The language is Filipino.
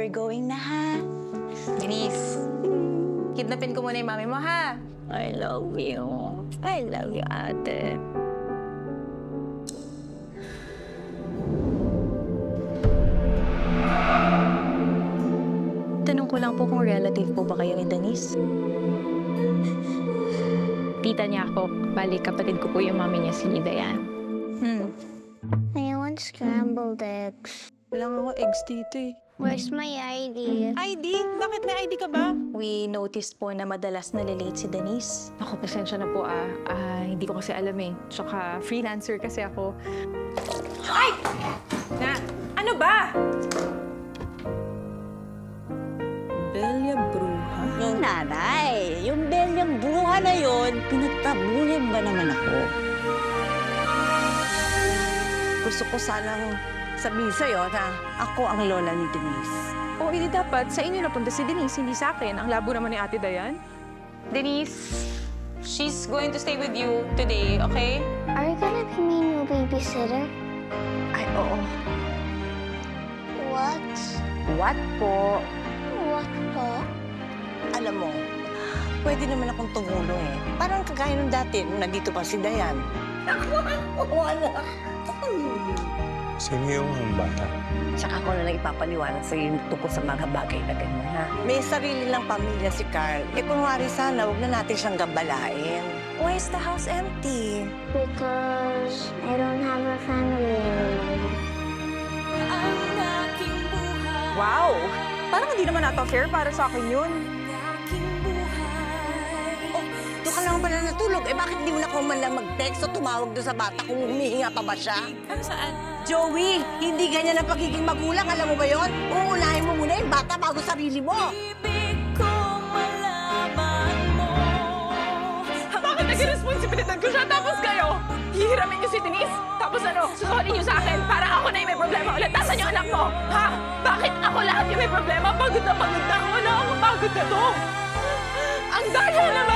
we're going na, ha? Denise, kidnapin ko muna yung mami mo, ha? I love you. I love you, ate. Tanong ko lang po kung relative po ba kayo ni Denise? Tita niya ako. Bali, kapatid ko po yung mami niya, si Dayan. I want scrambled eggs. Kailangan ko eggs dito eh. Where's my ID? ID? Bakit may ID ka ba? We noticed po na madalas nalilate si Denise. Ako, pasensya na po hindi ko kasi alam eh. Tsaka freelancer kasi ako. Ay! Na, ano ba? Belia Bruja? Yung nanay, yung belyang bruha na yon, pinagtabuyan ba naman ako? Gusto ko sanang sabihin sa'yo na ako ang lola ni Denise. O, hindi dapat. Sa inyo napunta si Denise, hindi sa akin. Ang labo naman ni Ate Dayan. Denise, she's going to stay with you today, okay? Are you gonna be my new babysitter? Ay, oo. What? What po? What po? Alam mo, pwede naman akong tumulong eh. Parang kagaya nung dati, nung nandito pa si Dayan. Wala. Sino yung bata? Tsaka ko na lang ipapaliwanag sa iyo tungkol sa mga bagay na ganyan, ha? May sarili lang pamilya si Carl. Eh, kunwari sana, huwag na natin siyang gambalain. Why is the house empty? Because I don't have a family anymore. Wow! Parang hindi naman nato fair para sa akin yun. Oh, doon ka lang pala natulog. Eh, bakit di mo na ko man lang mag-text o tumawag doon sa bata kung humihinga pa ba siya? Para saan? Joey, hindi ganyan ang pagiging magulang. Alam mo ba yon? Uunahin mo muna yung bata bago sarili mo. Bakit nag-responsibilidad ko siya tapos kayo? Hihiramin niyo si Denise? Tapos ano, susuhalin niyo sa akin para ako na yung may problema ulit. Tasan yung anak mo? Ha? Bakit ako lahat yung may problema? Pagod na ako. Nakakapagod na to. Ang daya naman!